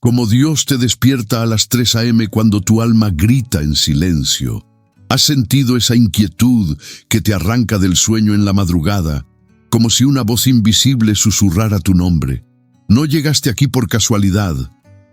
Como Dios te despierta a las 3 a.m. cuando tu alma grita en silencio. ¿Has sentido esa inquietud que te arranca del sueño en la madrugada, como si una voz invisible susurrara tu nombre? No llegaste aquí por casualidad.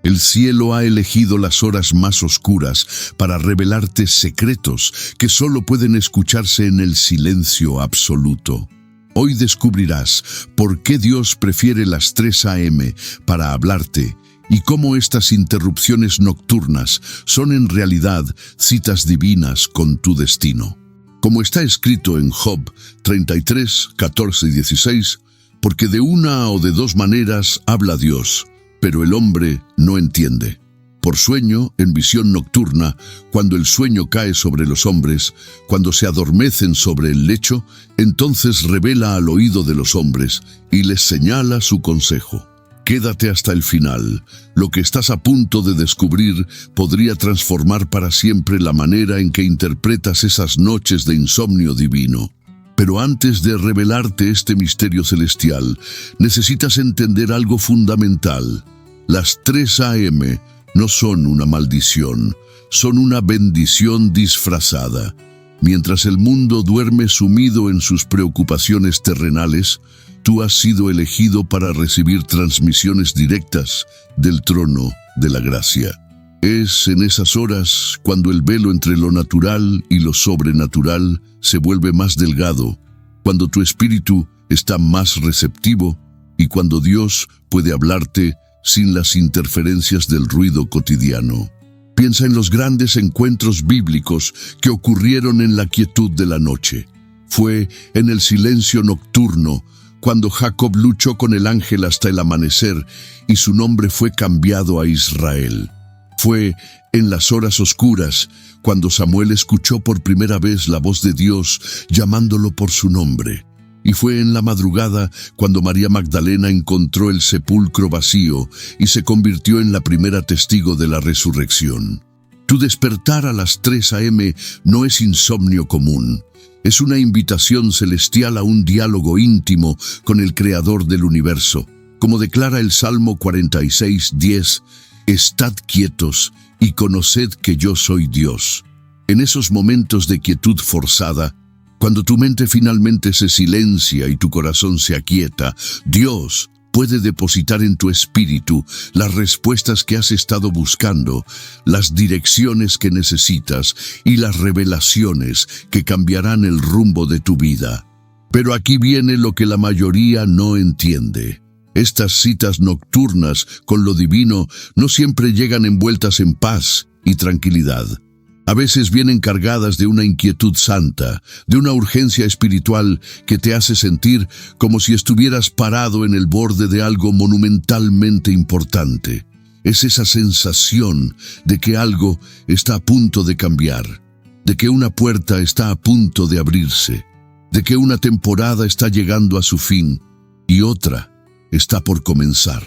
El cielo ha elegido las horas más oscuras para revelarte secretos que solo pueden escucharse en el silencio absoluto. Hoy descubrirás por qué Dios prefiere las 3 a.m. para hablarte y cómo estas interrupciones nocturnas son en realidad citas divinas con tu destino. Como está escrito en Job 33, 14 y 16, porque de una o de dos maneras habla Dios, pero el hombre no entiende. Por sueño, en visión nocturna, cuando el sueño cae sobre los hombres, cuando se adormecen sobre el lecho, entonces revela al oído de los hombres y les señala su consejo. Quédate hasta el final. Lo que estás a punto de descubrir podría transformar para siempre la manera en que interpretas esas noches de insomnio divino. Pero antes de revelarte este misterio celestial, necesitas entender algo fundamental. Las 3 a.m. no son una maldición, son una bendición disfrazada. Mientras el mundo duerme sumido en sus preocupaciones terrenales, tú has sido elegido para recibir transmisiones directas del trono de la gracia. Es en esas horas cuando el velo entre lo natural y lo sobrenatural se vuelve más delgado, cuando tu espíritu está más receptivo y cuando Dios puede hablarte sin las interferencias del ruido cotidiano. Piensa en los grandes encuentros bíblicos que ocurrieron en la quietud de la noche. Fue en el silencio nocturno cuando Jacob luchó con el ángel hasta el amanecer y su nombre fue cambiado a Israel. Fue en las horas oscuras cuando Samuel escuchó por primera vez la voz de Dios llamándolo por su nombre. Y fue en la madrugada cuando María Magdalena encontró el sepulcro vacío y se convirtió en la primera testigo de la resurrección. Tu despertar a las 3 a.m. no es insomnio común. Es una invitación celestial a un diálogo íntimo con el Creador del universo. Como declara el Salmo 46:10, «Estad quietos y conoced que yo soy Dios». En esos momentos de quietud forzada, cuando tu mente finalmente se silencia y tu corazón se aquieta, Dios puede depositar en tu espíritu las respuestas que has estado buscando, las direcciones que necesitas y las revelaciones que cambiarán el rumbo de tu vida. Pero aquí viene lo que la mayoría no entiende. Estas citas nocturnas con lo divino no siempre llegan envueltas en paz y tranquilidad. A veces vienen cargadas de una inquietud santa, de una urgencia espiritual que te hace sentir como si estuvieras parado en el borde de algo monumentalmente importante. Es esa sensación de que algo está a punto de cambiar, de que una puerta está a punto de abrirse, de que una temporada está llegando a su fin y otra está por comenzar.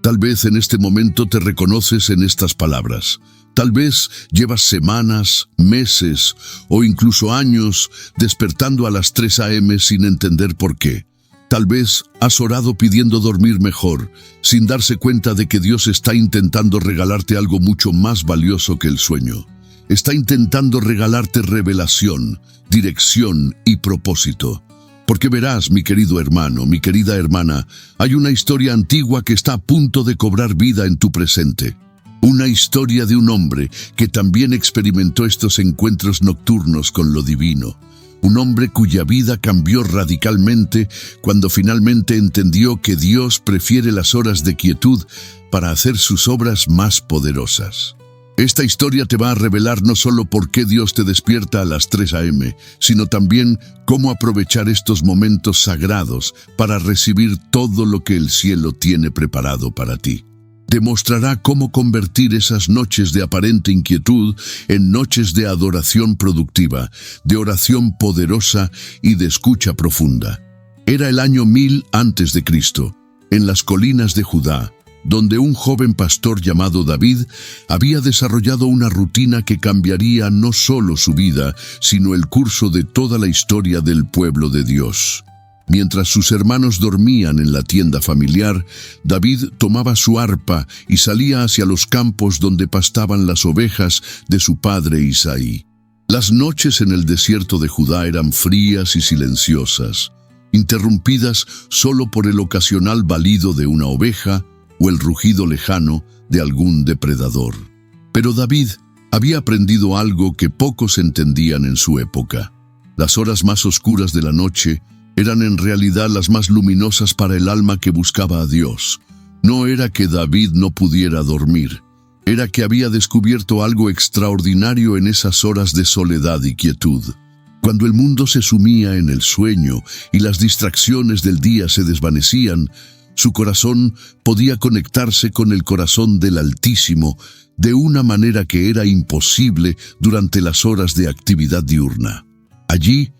Tal vez en este momento te reconoces en estas palabras. Tal vez llevas semanas, meses o incluso años despertando a las 3 a.m. sin entender por qué. Tal vez has orado pidiendo dormir mejor, sin darse cuenta de que Dios está intentando regalarte algo mucho más valioso que el sueño. Está intentando regalarte revelación, dirección y propósito. Porque verás, mi querido hermano, mi querida hermana, hay una historia antigua que está a punto de cobrar vida en tu presente. Una historia de un hombre que también experimentó estos encuentros nocturnos con lo divino. Un hombre cuya vida cambió radicalmente cuando finalmente entendió que Dios prefiere las horas de quietud para hacer sus obras más poderosas. Esta historia te va a revelar no solo por qué Dios te despierta a las 3 a.m., sino también cómo aprovechar estos momentos sagrados para recibir todo lo que el cielo tiene preparado para ti. Demostrará cómo convertir esas noches de aparente inquietud en noches de adoración productiva, de oración poderosa y de escucha profunda. Era el año 1000 a.C., en las colinas de Judá, donde un joven pastor llamado David había desarrollado una rutina que cambiaría no solo su vida, sino el curso de toda la historia del pueblo de Dios. Mientras sus hermanos dormían en la tienda familiar, David tomaba su arpa y salía hacia los campos donde pastaban las ovejas de su padre Isaí. Las noches en el desierto de Judá eran frías y silenciosas, interrumpidas solo por el ocasional balido de una oveja o el rugido lejano de algún depredador. Pero David había aprendido algo que pocos entendían en su época. Las horas más oscuras de la noche eran en realidad las más luminosas para el alma que buscaba a Dios. No era que David no pudiera dormir, era que había descubierto algo extraordinario en esas horas de soledad y quietud. Cuando el mundo se sumía en el sueño y las distracciones del día se desvanecían, su corazón podía conectarse con el corazón del Altísimo de una manera que era imposible durante las horas de actividad diurna. Allí,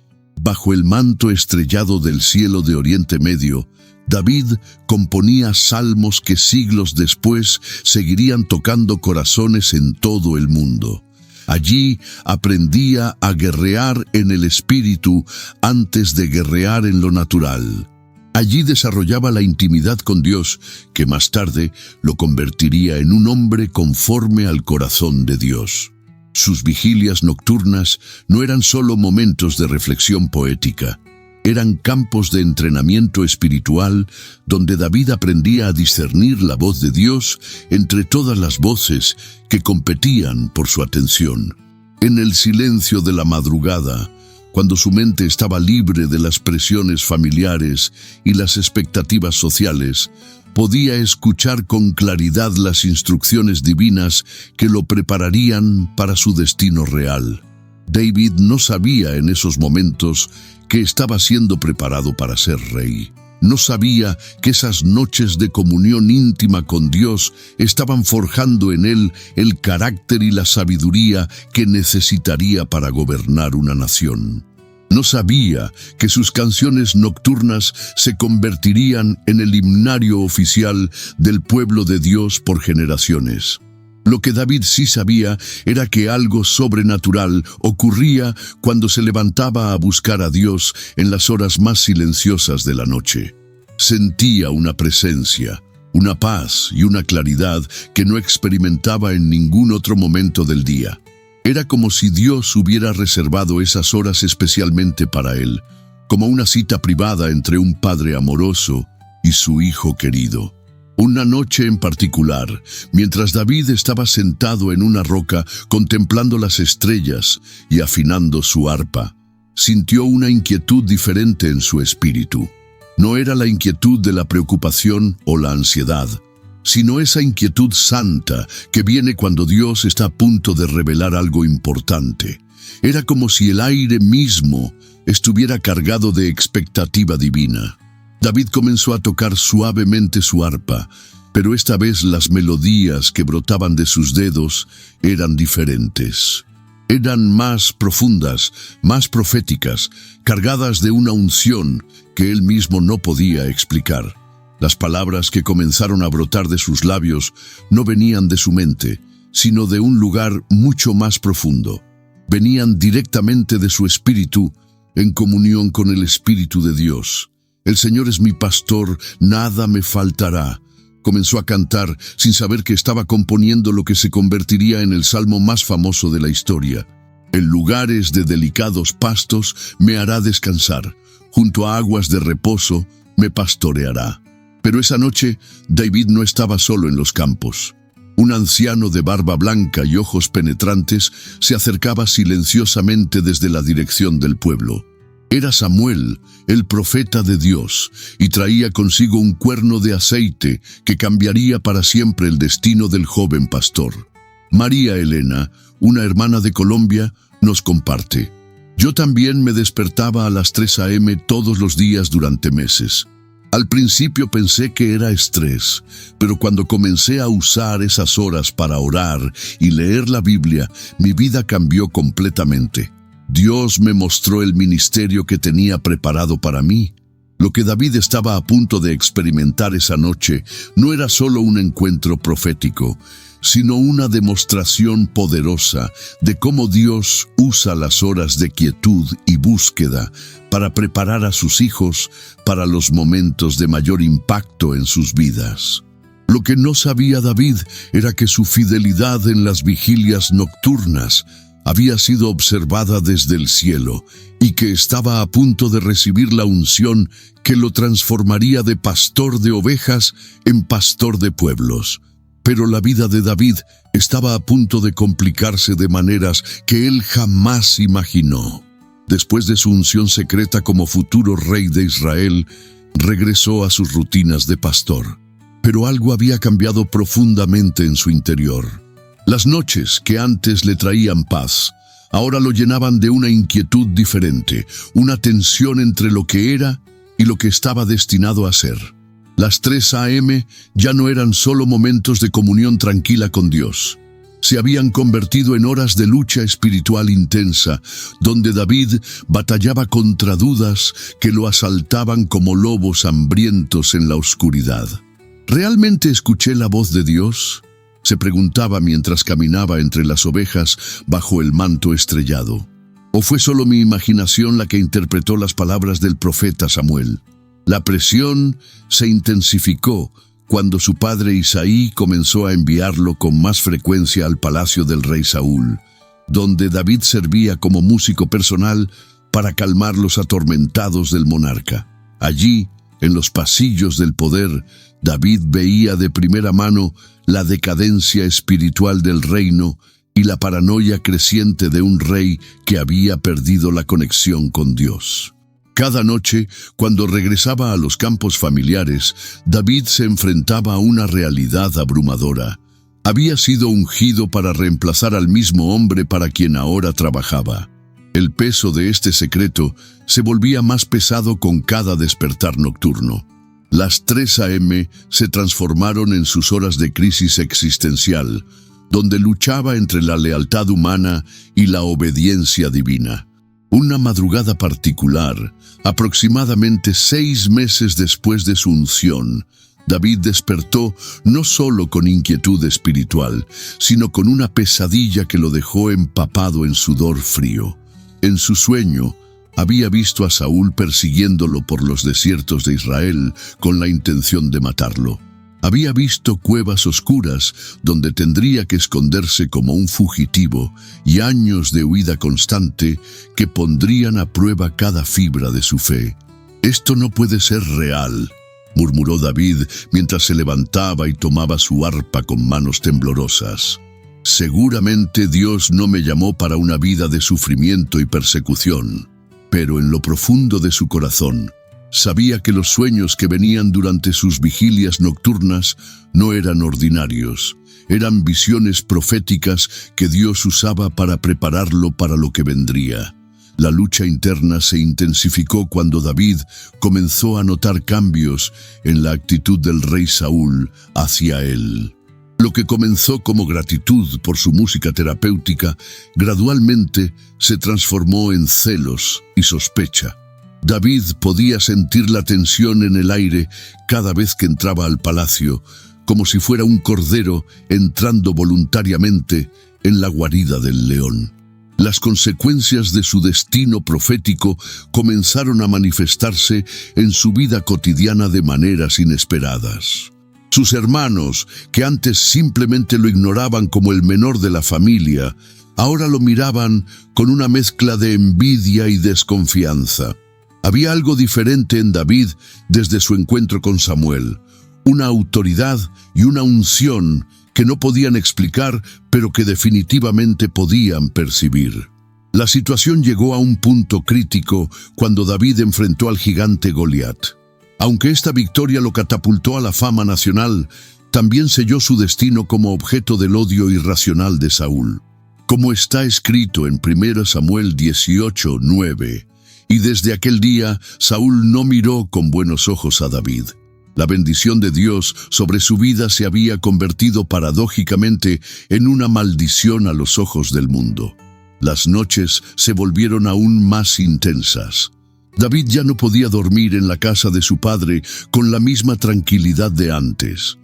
bajo el manto estrellado del cielo de Oriente Medio, David componía salmos que siglos después seguirían tocando corazones en todo el mundo. Allí aprendía a guerrear en el espíritu antes de guerrear en lo natural. Allí desarrollaba la intimidad con Dios, que más tarde lo convertiría en un hombre conforme al corazón de Dios. Sus vigilias nocturnas no eran solo momentos de reflexión poética, eran campos de entrenamiento espiritual donde David aprendía a discernir la voz de Dios entre todas las voces que competían por su atención. En el silencio de la madrugada, cuando su mente estaba libre de las presiones familiares y las expectativas sociales, podía escuchar con claridad las instrucciones divinas que lo prepararían para su destino real. David no sabía en esos momentos que estaba siendo preparado para ser rey. No sabía que esas noches de comunión íntima con Dios estaban forjando en él el carácter y la sabiduría que necesitaría para gobernar una nación. No sabía que sus canciones nocturnas se convertirían en el himnario oficial del pueblo de Dios por generaciones. Lo que David sí sabía era que algo sobrenatural ocurría cuando se levantaba a buscar a Dios en las horas más silenciosas de la noche. Sentía una presencia, una paz y una claridad que no experimentaba en ningún otro momento del día. Era como si Dios hubiera reservado esas horas especialmente para él, como una cita privada entre un padre amoroso y su hijo querido. Una noche en particular, mientras David estaba sentado en una roca contemplando las estrellas y afinando su arpa, sintió una inquietud diferente en su espíritu. No era la inquietud de la preocupación o la ansiedad, sino esa inquietud santa que viene cuando Dios está a punto de revelar algo importante. Era como si el aire mismo estuviera cargado de expectativa divina. David comenzó a tocar suavemente su arpa, pero esta vez las melodías que brotaban de sus dedos eran diferentes. Eran más profundas, más proféticas, cargadas de una unción que él mismo no podía explicar. Las palabras que comenzaron a brotar de sus labios no venían de su mente, sino de un lugar mucho más profundo. Venían directamente de su espíritu, en comunión con el Espíritu de Dios. El Señor es mi pastor, nada me faltará. Comenzó a cantar sin saber que estaba componiendo lo que se convertiría en el salmo más famoso de la historia. En lugares de delicados pastos me hará descansar, junto a aguas de reposo me pastoreará. Pero esa noche, David no estaba solo en los campos. Un anciano de barba blanca y ojos penetrantes se acercaba silenciosamente desde la dirección del pueblo. Era Samuel, el profeta de Dios, y traía consigo un cuerno de aceite que cambiaría para siempre el destino del joven pastor. María Elena, una hermana de Colombia, nos comparte: yo también me despertaba a las 3 a.m. todos los días durante meses. Al principio pensé que era estrés, pero cuando comencé a usar esas horas para orar y leer la Biblia, mi vida cambió completamente. Dios me mostró el ministerio que tenía preparado para mí. Lo que David estaba a punto de experimentar esa noche no era solo un encuentro profético, sino una demostración poderosa de cómo Dios usa las horas de quietud y búsqueda para preparar a sus hijos para los momentos de mayor impacto en sus vidas. Lo que no sabía David era que su fidelidad en las vigilias nocturnas había sido observada desde el cielo y que estaba a punto de recibir la unción que lo transformaría de pastor de ovejas en pastor de pueblos. Pero la vida de David estaba a punto de complicarse de maneras que él jamás imaginó. Después de su unción secreta como futuro rey de Israel, regresó a sus rutinas de pastor. Pero algo había cambiado profundamente en su interior. Las noches que antes le traían paz, ahora lo llenaban de una inquietud diferente, una tensión entre lo que era y lo que estaba destinado a ser. Las 3 a.m. ya no eran solo momentos de comunión tranquila con Dios. Se habían convertido en horas de lucha espiritual intensa, donde David batallaba contra dudas que lo asaltaban como lobos hambrientos en la oscuridad. ¿Realmente escuché la voz de Dios?, se preguntaba mientras caminaba entre las ovejas bajo el manto estrellado. ¿O fue solo mi imaginación la que interpretó las palabras del profeta Samuel? La presión se intensificó cuando su padre Isaí comenzó a enviarlo con más frecuencia al palacio del rey Saúl, donde David servía como músico personal para calmar los atormentados del monarca. Allí, en los pasillos del poder, David veía de primera mano la decadencia espiritual del reino y la paranoia creciente de un rey que había perdido la conexión con Dios. Cada noche, cuando regresaba a los campos familiares, David se enfrentaba a una realidad abrumadora. Había sido ungido para reemplazar al mismo hombre para quien ahora trabajaba. El peso de este secreto se volvía más pesado con cada despertar nocturno. Las 3 a.m. se transformaron en sus horas de crisis existencial, donde luchaba entre la lealtad humana y la obediencia divina. Una madrugada particular, aproximadamente 6 meses después de su unción, David despertó no solo con inquietud espiritual, sino con una pesadilla que lo dejó empapado en sudor frío. En su sueño, había visto a Saúl persiguiéndolo por los desiertos de Israel con la intención de matarlo. Había visto cuevas oscuras donde tendría que esconderse como un fugitivo y años de huida constante que pondrían a prueba cada fibra de su fe. «Esto no puede ser real», murmuró David mientras se levantaba y tomaba su arpa con manos temblorosas. «Seguramente Dios no me llamó para una vida de sufrimiento y persecución». Pero en lo profundo de su corazón, sabía que los sueños que venían durante sus vigilias nocturnas no eran ordinarios, eran visiones proféticas que Dios usaba para prepararlo para lo que vendría. La lucha interna se intensificó cuando David comenzó a notar cambios en la actitud del rey Saúl hacia él. Lo que comenzó como gratitud por su música terapéutica, gradualmente se transformó en celos y sospecha. David podía sentir la tensión en el aire cada vez que entraba al palacio, como si fuera un cordero entrando voluntariamente en la guarida del león. Las consecuencias de su destino profético comenzaron a manifestarse en su vida cotidiana de maneras inesperadas. Sus hermanos, que antes simplemente lo ignoraban como el menor de la familia, ahora lo miraban con una mezcla de envidia y desconfianza. Había algo diferente en David desde su encuentro con Samuel, una autoridad y una unción que no podían explicar, pero que definitivamente podían percibir. La situación llegó a un punto crítico cuando David enfrentó al gigante Goliat. Aunque esta victoria lo catapultó a la fama nacional, también selló su destino como objeto del odio irracional de Saúl. Como está escrito en 1 Samuel 18:9, y desde aquel día Saúl no miró con buenos ojos a David. La bendición de Dios sobre su vida se había convertido paradójicamente en una maldición a los ojos del mundo. Las noches se volvieron aún más intensas. David ya no podía dormir en la casa de su padre con la misma tranquilidad de antes.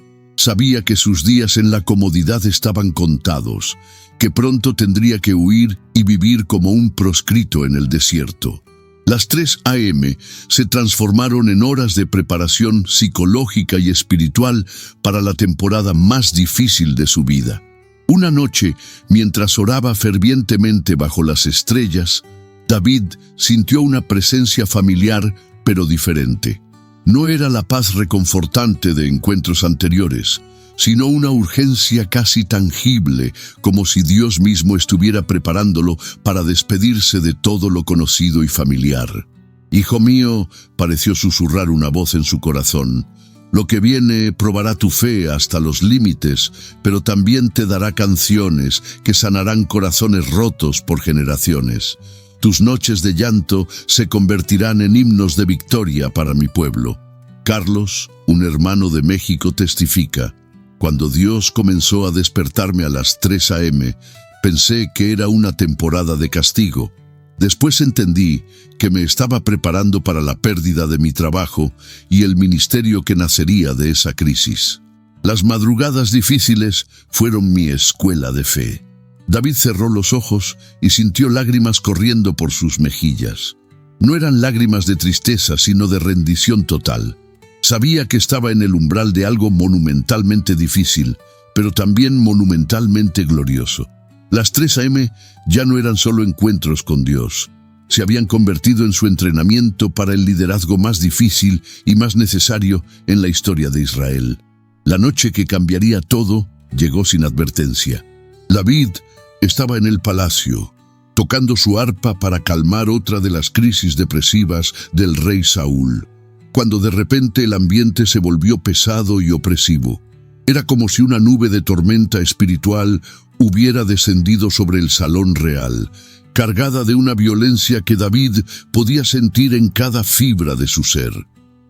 Sabía que sus días en la comodidad estaban contados, que pronto tendría que huir y vivir como un proscrito en el desierto. Las 3 a.m. se transformaron en horas de preparación psicológica y espiritual para la temporada más difícil de su vida. Una noche, mientras oraba fervientemente bajo las estrellas, David sintió una presencia familiar, pero diferente. No era la paz reconfortante de encuentros anteriores, sino una urgencia casi tangible, como si Dios mismo estuviera preparándolo para despedirse de todo lo conocido y familiar. «Hijo mío», pareció susurrar una voz en su corazón, «lo que viene probará tu fe hasta los límites, pero también te dará canciones que sanarán corazones rotos por generaciones. Tus noches de llanto se convertirán en himnos de victoria para mi pueblo». Carlos, un hermano de México, testifica: «Cuando Dios comenzó a despertarme a las 3 a.m., pensé que era una temporada de castigo. Después entendí que me estaba preparando para la pérdida de mi trabajo y el ministerio que nacería de esa crisis. Las madrugadas difíciles fueron mi escuela de fe». David cerró los ojos y sintió lágrimas corriendo por sus mejillas. No eran lágrimas de tristeza, sino de rendición total. Sabía que estaba en el umbral de algo monumentalmente difícil, pero también monumentalmente glorioso. Las 3 a.m. ya no eran solo encuentros con Dios. Se habían convertido en su entrenamiento para el liderazgo más difícil y más necesario en la historia de Israel. La noche que cambiaría todo llegó sin advertencia. David estaba en el palacio, tocando su arpa para calmar otra de las crisis depresivas del rey Saúl, cuando de repente el ambiente se volvió pesado y opresivo. Era como si una nube de tormenta espiritual hubiera descendido sobre el salón real, cargada de una violencia que David podía sentir en cada fibra de su ser.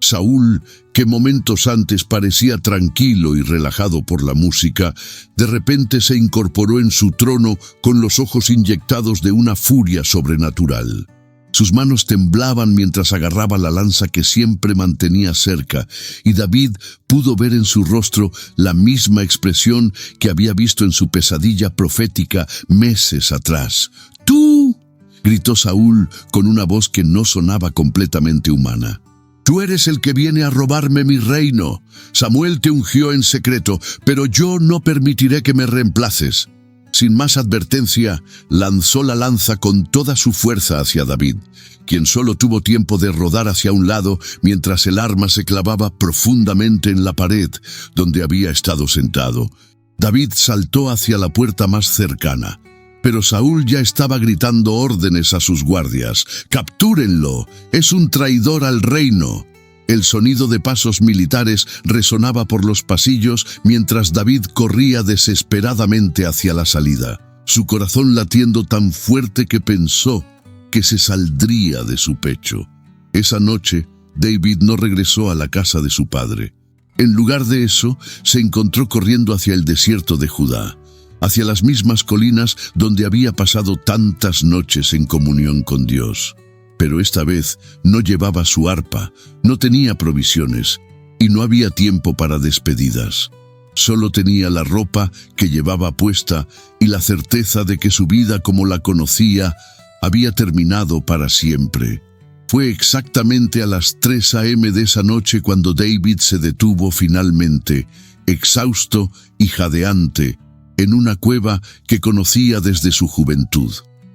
Saúl, que momentos antes parecía tranquilo y relajado por la música, de repente se incorporó en su trono con los ojos inyectados de una furia sobrenatural. Sus manos temblaban mientras agarraba la lanza que siempre mantenía cerca, y David pudo ver en su rostro la misma expresión que había visto en su pesadilla profética meses atrás. «¡Tú!», gritó Saúl con una voz que no sonaba completamente humana. «Tú eres el que viene a robarme mi reino. Samuel te ungió en secreto, pero yo no permitiré que me reemplaces». Sin más advertencia, lanzó la lanza con toda su fuerza hacia David, quien solo tuvo tiempo de rodar hacia un lado mientras el arma se clavaba profundamente en la pared donde había estado sentado. David saltó hacia la puerta más cercana, pero Saúl ya estaba gritando órdenes a sus guardias. «¡Captúrenlo! ¡Es un traidor al reino!». El sonido de pasos militares resonaba por los pasillos mientras David corría desesperadamente hacia la salida, su corazón latiendo tan fuerte que pensó que se saldría de su pecho. Esa noche, David no regresó a la casa de su padre. En lugar de eso, se encontró corriendo hacia el desierto de Judá, hacia las mismas colinas donde había pasado tantas noches en comunión con Dios. Pero esta vez no llevaba su arpa, no tenía provisiones y no había tiempo para despedidas. Solo tenía la ropa que llevaba puesta y la certeza de que su vida como la conocía había terminado para siempre. Fue exactamente a las 3 a.m. de esa noche cuando David se detuvo finalmente, exhausto y jadeante, en una cueva que conocía desde su juventud.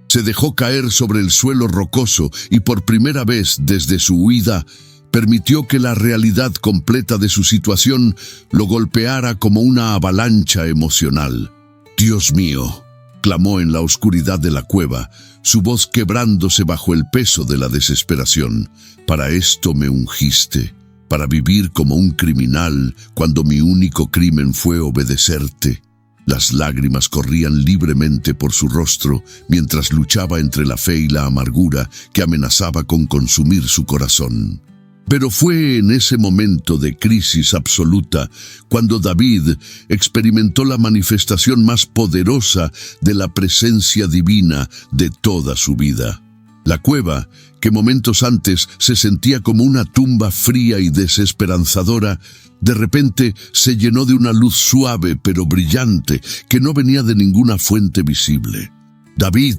Se dejó caer sobre el suelo rocoso y por primera vez desde su huida, permitió que la realidad completa de su situación lo golpeara como una avalancha emocional. «Dios mío», clamó en la oscuridad de la cueva, su voz quebrándose bajo el peso de la desesperación. «Para esto me ungiste, para vivir como un criminal cuando mi único crimen fue obedecerte». Las lágrimas corrían libremente por su rostro mientras luchaba entre la fe y la amargura que amenazaba con consumir su corazón. Pero fue en ese momento de crisis absoluta cuando David experimentó la manifestación más poderosa de la presencia divina de toda su vida. La cueva, que momentos antes se sentía como una tumba fría y desesperanzadora, de repente se llenó de una luz suave pero brillante que no venía de ninguna fuente visible. David,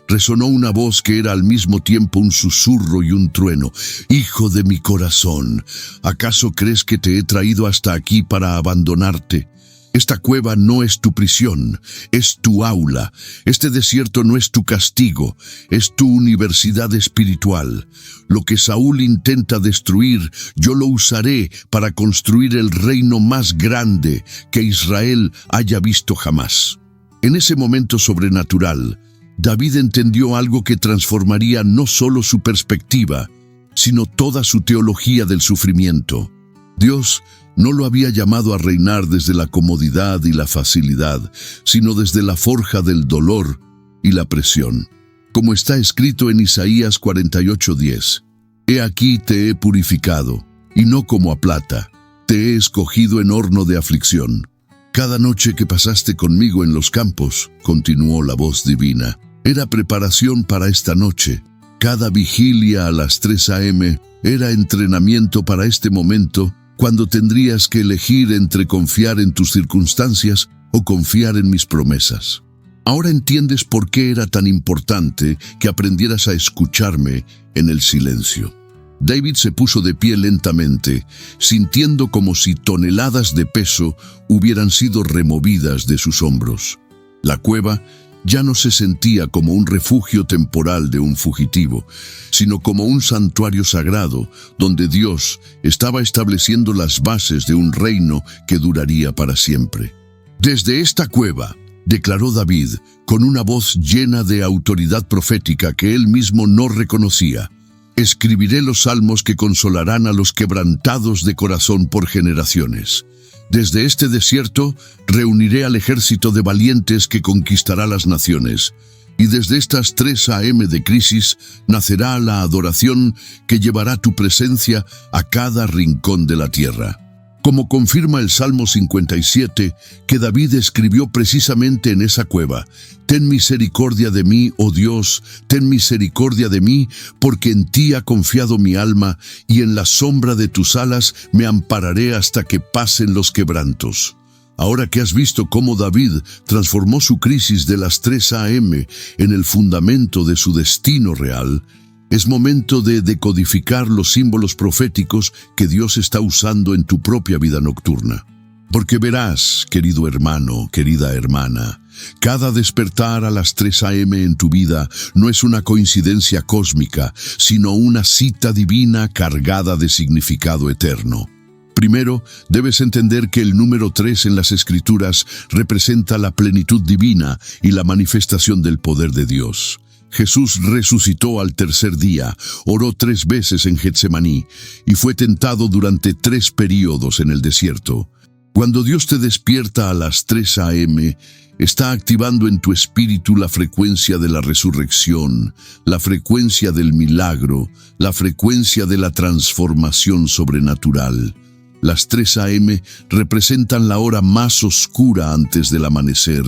resonó una voz que era al mismo tiempo un susurro y un trueno. Hijo de mi corazón, ¿acaso crees que te he traído hasta aquí para abandonarte? Esta cueva no es tu prisión, es tu aula. Este desierto no es tu castigo, es tu universidad espiritual. Lo que Saúl intenta destruir, yo lo usaré para construir el reino más grande que Israel haya visto jamás. En ese momento sobrenatural, David entendió algo que transformaría no solo su perspectiva, sino toda su teología del sufrimiento. Dios no lo había llamado a reinar desde la comodidad y la facilidad, sino desde la forja del dolor y la presión. Como está escrito en Isaías 48:10, «He aquí te he purificado, y no como a plata, te he escogido en horno de aflicción». Cada noche que pasaste conmigo en los campos, continuó la voz divina, era preparación para esta noche. Cada vigilia a las 3 a.m. era entrenamiento para este momento, cuando tendrías que elegir entre confiar en tus circunstancias o confiar en mis promesas. Ahora entiendes por qué era tan importante que aprendieras a escucharme en el silencio. David se puso de pie lentamente, sintiendo como si toneladas de peso hubieran sido removidas de sus hombros. La cueva ya no se sentía como un refugio temporal de un fugitivo, sino como un santuario sagrado donde Dios estaba estableciendo las bases de un reino que duraría para siempre. Desde esta cueva, declaró David, con una voz llena de autoridad profética que él mismo no reconocía, escribiré los salmos que consolarán a los quebrantados de corazón por generaciones. Desde este desierto reuniré al ejército de valientes que conquistará las naciones. Y desde estas 3 a.m. de crisis nacerá la adoración que llevará tu presencia a cada rincón de la tierra. Como confirma el Salmo 57, que David escribió precisamente en esa cueva, «Ten misericordia de mí, oh Dios, ten misericordia de mí, porque en ti ha confiado mi alma, y en la sombra de tus alas me ampararé hasta que pasen los quebrantos». Ahora que has visto cómo David transformó su crisis de las 3 a.m. en el fundamento de su destino real, es momento de decodificar los símbolos proféticos que Dios está usando en tu propia vida nocturna. Porque verás, querido hermano, querida hermana, cada despertar a las 3 a.m. en tu vida no es una coincidencia cósmica, sino una cita divina cargada de significado eterno. Primero, debes entender que el número 3 en las Escrituras representa la plenitud divina y la manifestación del poder de Dios. Jesús resucitó al tercer día, oró 3 veces en Getsemaní y fue tentado durante 3 períodos en el desierto. Cuando Dios te despierta a las 3 a.m., está activando en tu espíritu la frecuencia de la resurrección, la frecuencia del milagro, la frecuencia de la transformación sobrenatural. Las 3 a.m. representan la hora más oscura antes del amanecer,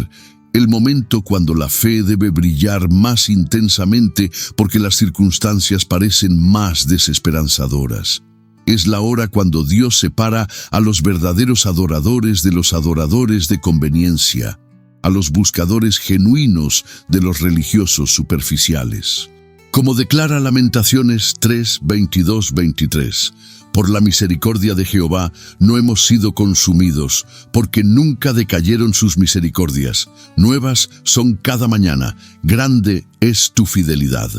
el momento cuando la fe debe brillar más intensamente porque las circunstancias parecen más desesperanzadoras. Es la hora cuando Dios separa a los verdaderos adoradores de los adoradores de conveniencia, a los buscadores genuinos de los religiosos superficiales. Como declara Lamentaciones 3, 22, 23, «Por la misericordia de Jehová no hemos sido consumidos, porque nunca decayeron sus misericordias. Nuevas son cada mañana, grande es tu fidelidad».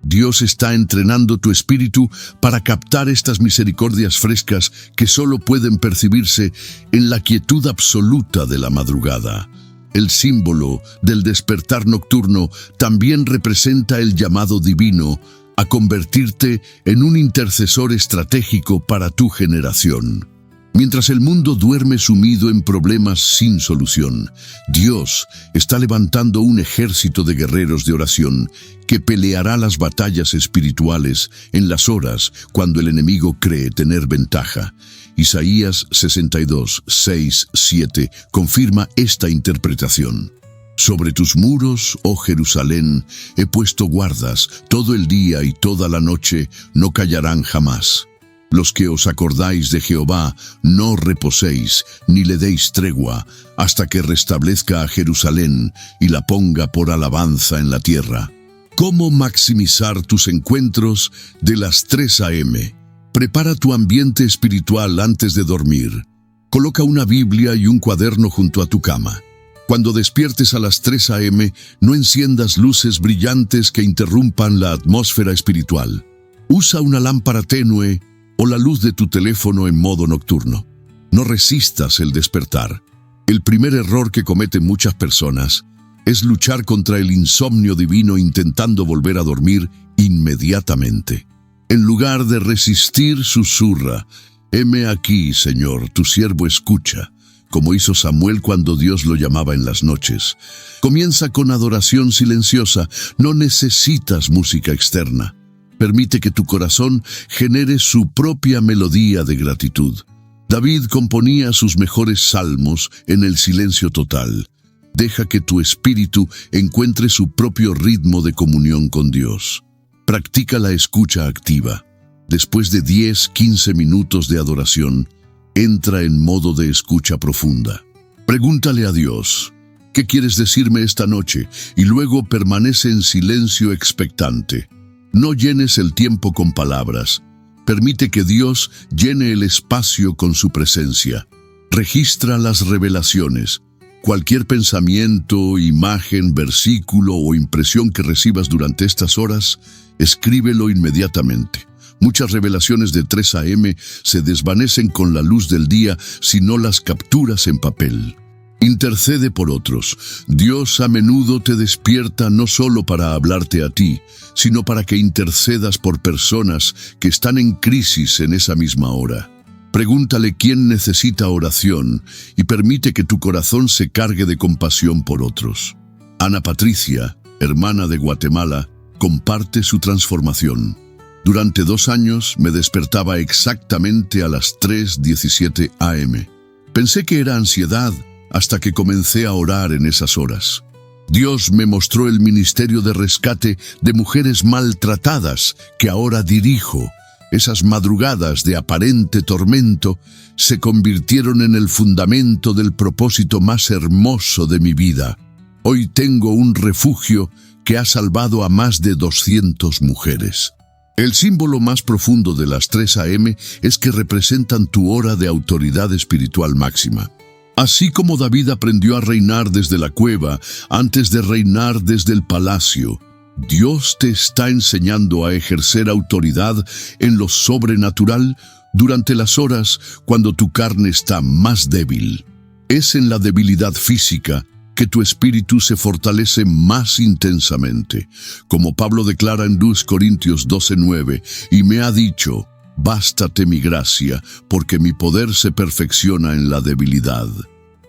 Dios está entrenando tu espíritu para captar estas misericordias frescas que solo pueden percibirse en la quietud absoluta de la madrugada. El símbolo del despertar nocturno también representa el llamado divino a convertirte en un intercesor estratégico para tu generación. Mientras el mundo duerme sumido en problemas sin solución, Dios está levantando un ejército de guerreros de oración que peleará las batallas espirituales en las horas cuando el enemigo cree tener ventaja. Isaías 62, 6, 7 confirma esta interpretación. Sobre tus muros, oh Jerusalén, he puesto guardas, todo el día y toda la noche no callarán jamás. Los que os acordáis de Jehová, no reposéis, ni le deis tregua, hasta que restablezca a Jerusalén y la ponga por alabanza en la tierra. ¿Cómo maximizar tus encuentros de las 3 a.m.? Prepara tu ambiente espiritual antes de dormir. Coloca una Biblia y un cuaderno junto a tu cama. Cuando despiertes a las 3 a.m., no enciendas luces brillantes que interrumpan la atmósfera espiritual. Usa una lámpara tenue o la luz de tu teléfono en modo nocturno. No resistas el despertar. El primer error que cometen muchas personas es luchar contra el insomnio divino intentando volver a dormir inmediatamente. En lugar de resistir, susurra: «Heme aquí, Señor, tu siervo escucha», como hizo Samuel cuando Dios lo llamaba en las noches. Comienza con adoración silenciosa, no necesitas música externa. Permite que tu corazón genere su propia melodía de gratitud. David componía sus mejores salmos en el silencio total. Deja que tu espíritu encuentre su propio ritmo de comunión con Dios. Practica la escucha activa. Después de 10-15 minutos de adoración, entra en modo de escucha profunda. Pregúntale a Dios: ¿qué quieres decirme esta noche? Y luego permanece en silencio expectante. No llenes el tiempo con palabras. Permite que Dios llene el espacio con su presencia. Registra las revelaciones. Cualquier pensamiento, imagen, versículo o impresión que recibas durante estas horas, escríbelo inmediatamente. Muchas revelaciones de 3 a.m. se desvanecen con la luz del día si no las capturas en papel. Intercede por otros. Dios a menudo te despierta no solo para hablarte a ti, sino para que intercedas por personas que están en crisis en esa misma hora. Pregúntale quién necesita oración y permite que tu corazón se cargue de compasión por otros. Ana Patricia, hermana de Guatemala, comparte su transformación. Durante 2 años me despertaba exactamente a las 3:17 a.m. Pensé que era ansiedad hasta que comencé a orar en esas horas. Dios me mostró el ministerio de rescate de mujeres maltratadas que ahora dirijo. Esas madrugadas de aparente tormento se convirtieron en el fundamento del propósito más hermoso de mi vida. Hoy tengo un refugio que ha salvado a más de 200 mujeres. El símbolo más profundo de las 3 a.m. es que representan tu hora de autoridad espiritual máxima. Así como David aprendió a reinar desde la cueva antes de reinar desde el palacio, Dios te está enseñando a ejercer autoridad en lo sobrenatural durante las horas cuando tu carne está más débil. Es en la debilidad física que tu espíritu se fortalece más intensamente. Como Pablo declara en 2 Corintios 12:9, y me ha dicho: «Bástate mi gracia, porque mi poder se perfecciona en la debilidad».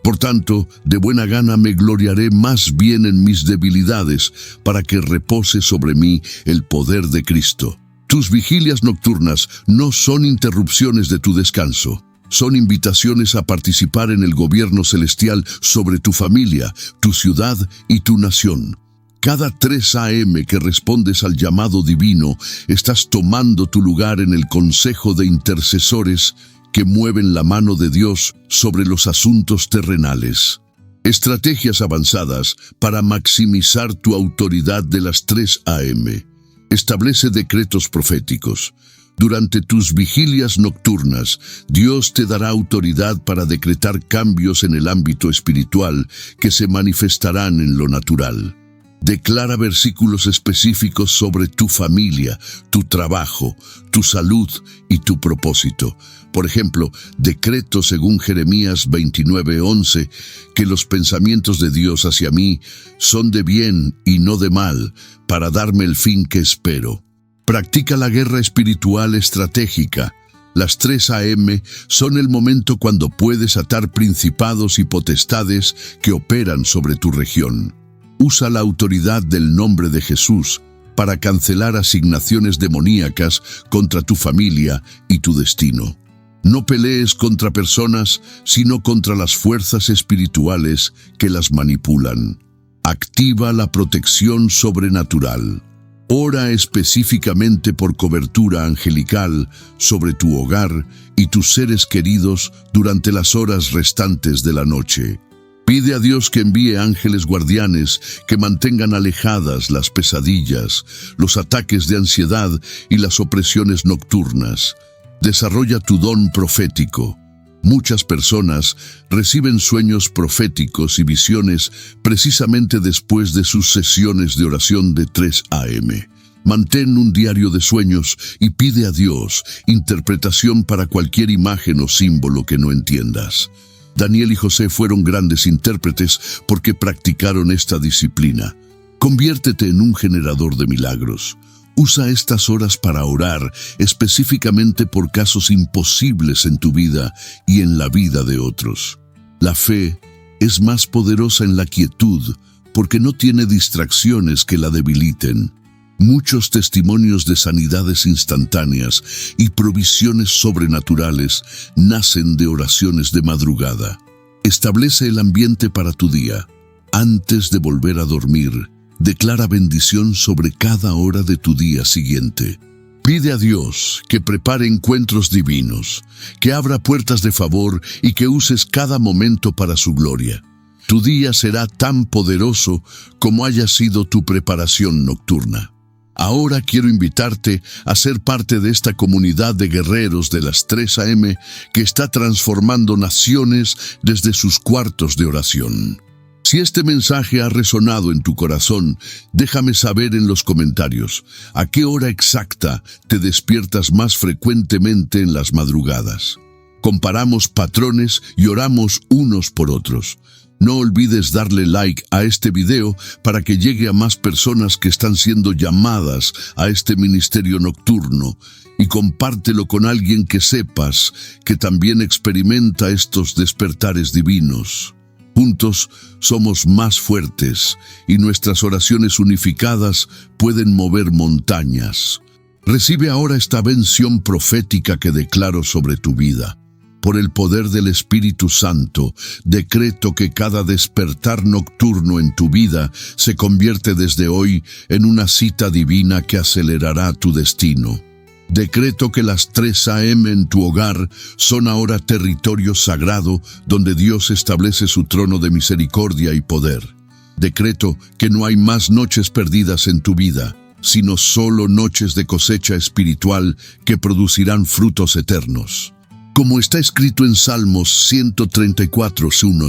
Por tanto, de buena gana me gloriaré más bien en mis debilidades, para que repose sobre mí el poder de Cristo. Tus vigilias nocturnas no son interrupciones de tu descanso. Son invitaciones a participar en el gobierno celestial sobre tu familia, tu ciudad y tu nación. Cada 3 a.m. que respondes al llamado divino, estás tomando tu lugar en el consejo de intercesores que mueven la mano de Dios sobre los asuntos terrenales. Estrategias avanzadas para maximizar tu autoridad de las 3 a.m. Establece decretos proféticos. Durante tus vigilias nocturnas, Dios te dará autoridad para decretar cambios en el ámbito espiritual que se manifestarán en lo natural. Declara versículos específicos sobre tu familia, tu trabajo, tu salud y tu propósito. Por ejemplo, decreto según Jeremías 29:11, que los pensamientos de Dios hacia mí son de bien y no de mal, para darme el fin que espero. Practica la guerra espiritual estratégica. Las 3 a.m. son el momento cuando puedes atar principados y potestades que operan sobre tu región. Usa la autoridad del nombre de Jesús para cancelar asignaciones demoníacas contra tu familia y tu destino. No pelees contra personas, sino contra las fuerzas espirituales que las manipulan. Activa la protección sobrenatural. Ora específicamente por cobertura angelical sobre tu hogar y tus seres queridos durante las horas restantes de la noche. Pide a Dios que envíe ángeles guardianes que mantengan alejadas las pesadillas, los ataques de ansiedad y las opresiones nocturnas. Desarrolla tu don profético. Muchas personas reciben sueños proféticos y visiones precisamente después de sus sesiones de oración de 3 a.m. Mantén un diario de sueños y pide a Dios interpretación para cualquier imagen o símbolo que no entiendas. Daniel y José fueron grandes intérpretes porque practicaron esta disciplina. Conviértete en un generador de milagros. Usa estas horas para orar específicamente por casos imposibles en tu vida y en la vida de otros. La fe es más poderosa en la quietud porque no tiene distracciones que la debiliten. Muchos testimonios de sanidades instantáneas y provisiones sobrenaturales nacen de oraciones de madrugada. Establece el ambiente para tu día. Antes de volver a dormir, declara bendición sobre cada hora de tu día siguiente. Pide a Dios que prepare encuentros divinos, que abra puertas de favor y que uses cada momento para su gloria. Tu día será tan poderoso como haya sido tu preparación nocturna. Ahora quiero invitarte a ser parte de esta comunidad de guerreros de las 3 a.m. que está transformando naciones desde sus cuartos de oración. Si este mensaje ha resonado en tu corazón, déjame saber en los comentarios a qué hora exacta te despiertas más frecuentemente en las madrugadas. Comparamos patrones y oramos unos por otros. No olvides darle like a este video para que llegue a más personas que están siendo llamadas a este ministerio nocturno y compártelo con alguien que sepas que también experimenta estos despertares divinos. Juntos somos más fuertes y nuestras oraciones unificadas pueden mover montañas. Recibe ahora esta bendición profética que declaro sobre tu vida. Por el poder del Espíritu Santo, decreto que cada despertar nocturno en tu vida se convierte desde hoy en una cita divina que acelerará tu destino. Decreto que las 3 a.m. en tu hogar son ahora territorio sagrado donde Dios establece su trono de misericordia y poder. Decreto que no hay más noches perdidas en tu vida, sino solo noches de cosecha espiritual que producirán frutos eternos. Como está escrito en Salmos 134, 1,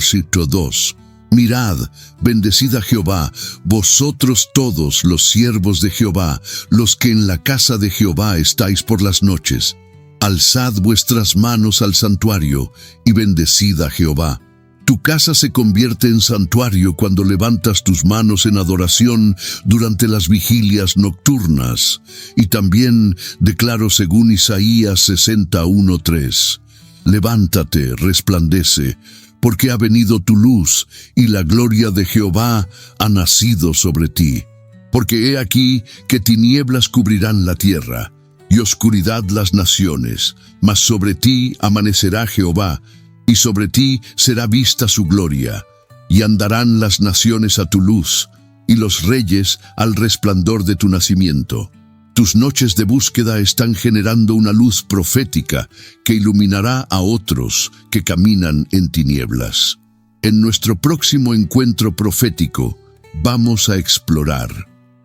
2, mirad, bendecid a Jehová, vosotros todos los siervos de Jehová, los que en la casa de Jehová estáis por las noches. Alzad vuestras manos al santuario y bendecid a Jehová. Tu casa se convierte en santuario cuando levantas tus manos en adoración durante las vigilias nocturnas. Y también declaro según Isaías 61:3, levántate, resplandece, porque ha venido tu luz y la gloria de Jehová ha nacido sobre ti. Porque he aquí que tinieblas cubrirán la tierra y oscuridad las naciones, mas sobre ti amanecerá Jehová, y sobre ti será vista su gloria, y andarán las naciones a tu luz, y los reyes al resplandor de tu nacimiento. Tus noches de búsqueda están generando una luz profética que iluminará a otros que caminan en tinieblas. En nuestro próximo encuentro profético, vamos a explorar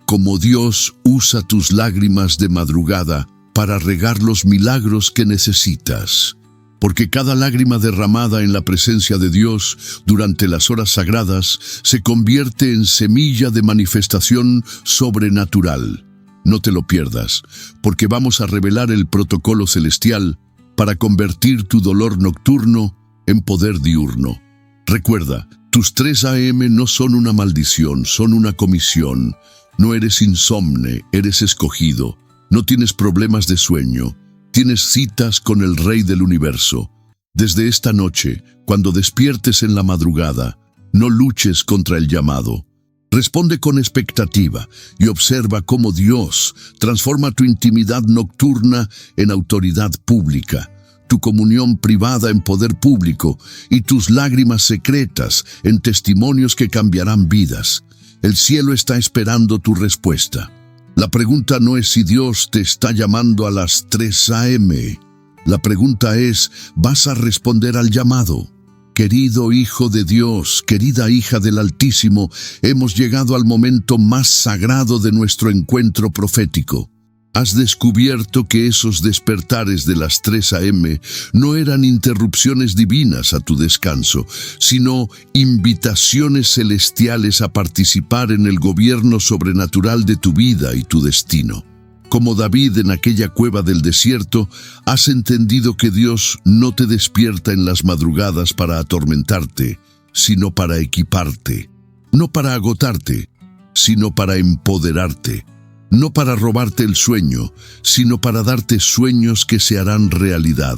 cómo Dios usa tus lágrimas de madrugada para regar los milagros que necesitas. Porque cada lágrima derramada en la presencia de Dios durante las horas sagradas se convierte en semilla de manifestación sobrenatural. No te lo pierdas, porque vamos a revelar el protocolo celestial para convertir tu dolor nocturno en poder diurno. Recuerda, tus 3 a.m. no son una maldición, son una comisión. No eres insomne, eres escogido. No tienes problemas de sueño. Tienes citas con el Rey del Universo. Desde esta noche, cuando despiertes en la madrugada, no luches contra el llamado. Responde con expectativa y observa cómo Dios transforma tu intimidad nocturna en autoridad pública, tu comunión privada en poder público y tus lágrimas secretas en testimonios que cambiarán vidas. El cielo está esperando tu respuesta. La pregunta no es si Dios te está llamando a las 3 a.m. La pregunta es, ¿vas a responder al llamado? Querido Hijo de Dios, querida hija del Altísimo, hemos llegado al momento más sagrado de nuestro encuentro profético. Has descubierto que esos despertares de las 3 a.m. no eran interrupciones divinas a tu descanso, sino invitaciones celestiales a participar en el gobierno sobrenatural de tu vida y tu destino. Como David en aquella cueva del desierto, has entendido que Dios no te despierta en las madrugadas para atormentarte, sino para equiparte, no para agotarte, sino para empoderarte. No para robarte el sueño, sino para darte sueños que se harán realidad.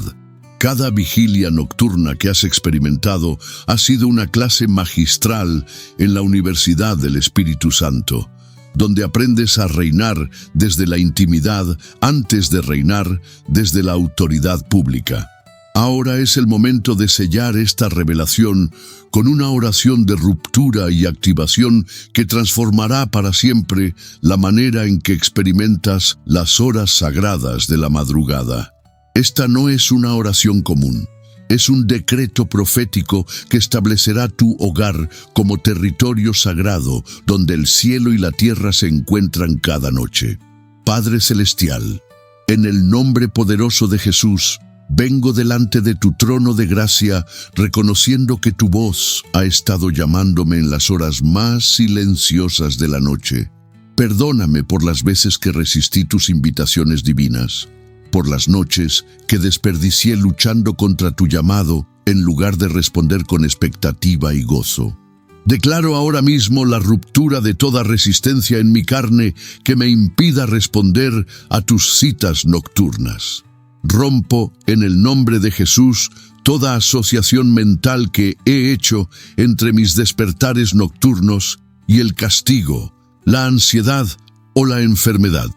Cada vigilia nocturna que has experimentado ha sido una clase magistral en la Universidad del Espíritu Santo, donde aprendes a reinar desde la intimidad antes de reinar desde la autoridad pública. Ahora es el momento de sellar esta revelación con una oración de ruptura y activación que transformará para siempre la manera en que experimentas las horas sagradas de la madrugada. Esta no es una oración común, es un decreto profético que establecerá tu hogar como territorio sagrado donde el cielo y la tierra se encuentran cada noche. Padre Celestial, en el nombre poderoso de Jesús, vengo delante de tu trono de gracia, reconociendo que tu voz ha estado llamándome en las horas más silenciosas de la noche. Perdóname por las veces que resistí tus invitaciones divinas, por las noches que desperdicié luchando contra tu llamado en lugar de responder con expectativa y gozo. Declaro ahora mismo la ruptura de toda resistencia en mi carne que me impida responder a tus citas nocturnas. Rompo en el nombre de Jesús toda asociación mental que he hecho entre mis despertares nocturnos y el castigo, la ansiedad o la enfermedad.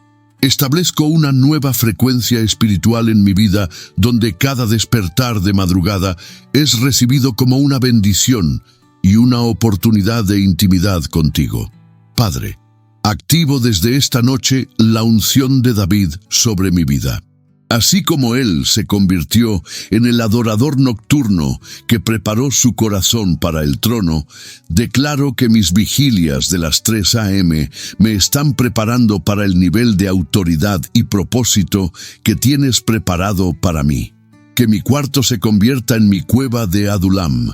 Establezco una nueva frecuencia espiritual en mi vida donde cada despertar de madrugada es recibido como una bendición y una oportunidad de intimidad contigo. Padre, activo desde esta noche la unción de David sobre mi vida. Así como él se convirtió en el adorador nocturno que preparó su corazón para el trono, declaro que mis vigilias de las 3 a.m. me están preparando para el nivel de autoridad y propósito que tienes preparado para mí. Que mi cuarto se convierta en mi cueva de Adulam,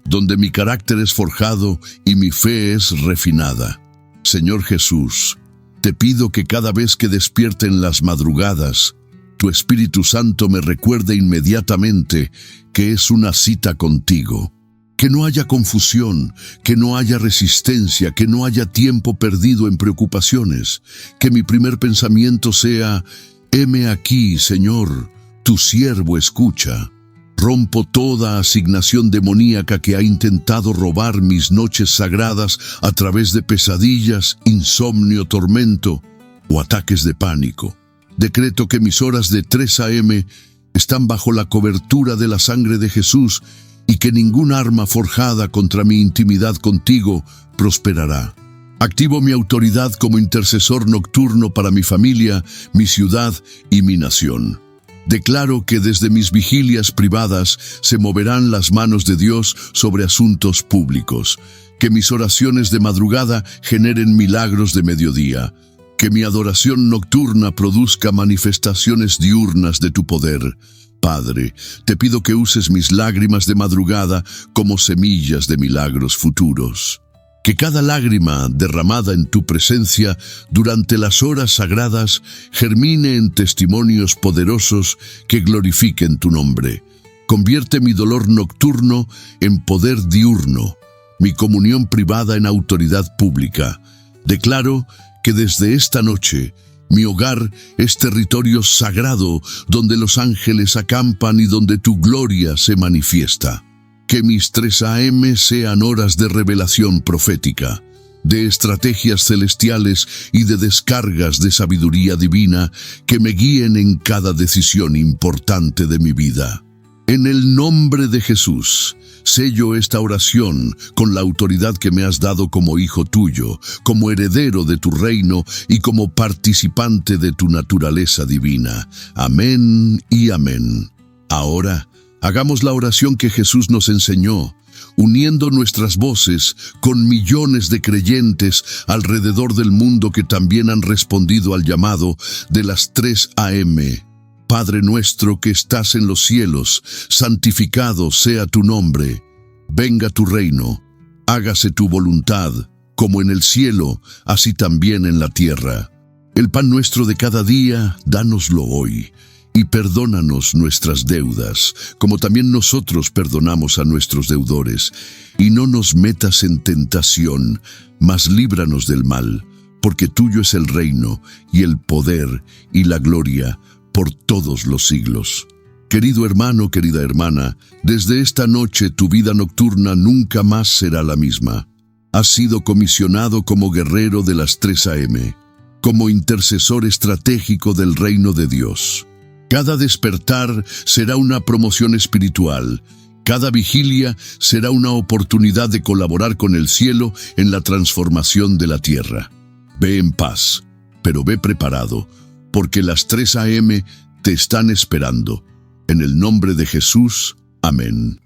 donde mi carácter es forjado y mi fe es refinada. Señor Jesús, te pido que cada vez que despierte en las madrugadas, tu Espíritu Santo me recuerde inmediatamente que es una cita contigo. Que no haya confusión, que no haya resistencia, que no haya tiempo perdido en preocupaciones. Que mi primer pensamiento sea, heme aquí, Señor, tu siervo escucha. Rompo toda asignación demoníaca que ha intentado robar mis noches sagradas a través de pesadillas, insomnio, tormento o ataques de pánico. Decreto que mis horas de 3 a.m. están bajo la cobertura de la sangre de Jesús y que ningún arma forjada contra mi intimidad contigo prosperará. Activo mi autoridad como intercesor nocturno para mi familia, mi ciudad y mi nación. Declaro que desde mis vigilias privadas se moverán las manos de Dios sobre asuntos públicos. Que mis oraciones de madrugada generen milagros de mediodía. Que mi adoración nocturna produzca manifestaciones diurnas de tu poder. Padre, te pido que uses mis lágrimas de madrugada como semillas de milagros futuros. Que cada lágrima derramada en tu presencia durante las horas sagradas germine en testimonios poderosos que glorifiquen tu nombre. Convierte mi dolor nocturno en poder diurno, mi comunión privada en autoridad pública. Declaro que desde esta noche mi hogar es territorio sagrado donde los ángeles acampan y donde tu gloria se manifiesta. Que mis 3 a.m. sean horas de revelación profética, de estrategias celestiales y de descargas de sabiduría divina que me guíen en cada decisión importante de mi vida. En el nombre de Jesús, sello esta oración con la autoridad que me has dado como hijo tuyo, como heredero de tu reino y como participante de tu naturaleza divina. Amén y amén. Ahora, hagamos la oración que Jesús nos enseñó, uniendo nuestras voces con millones de creyentes alrededor del mundo que también han respondido al llamado de las 3 a.m. Padre nuestro que estás en los cielos, santificado sea tu nombre. Venga tu reino, hágase tu voluntad, como en el cielo, así también en la tierra. El pan nuestro de cada día, dánoslo hoy, y perdónanos nuestras deudas, como también nosotros perdonamos a nuestros deudores. Y no nos metas en tentación, mas líbranos del mal, porque tuyo es el reino, y el poder, y la gloria, por todos los siglos. Querido hermano, querida hermana, desde esta noche tu vida nocturna nunca más será la misma. Has sido comisionado como guerrero de las 3 a.m., como intercesor estratégico del reino de Dios. Cada despertar será una promoción espiritual. Cada vigilia será una oportunidad de colaborar con el cielo en la transformación de la tierra. Ve en paz, pero ve preparado, porque las 3 a.m. te están esperando. En el nombre de Jesús, amén.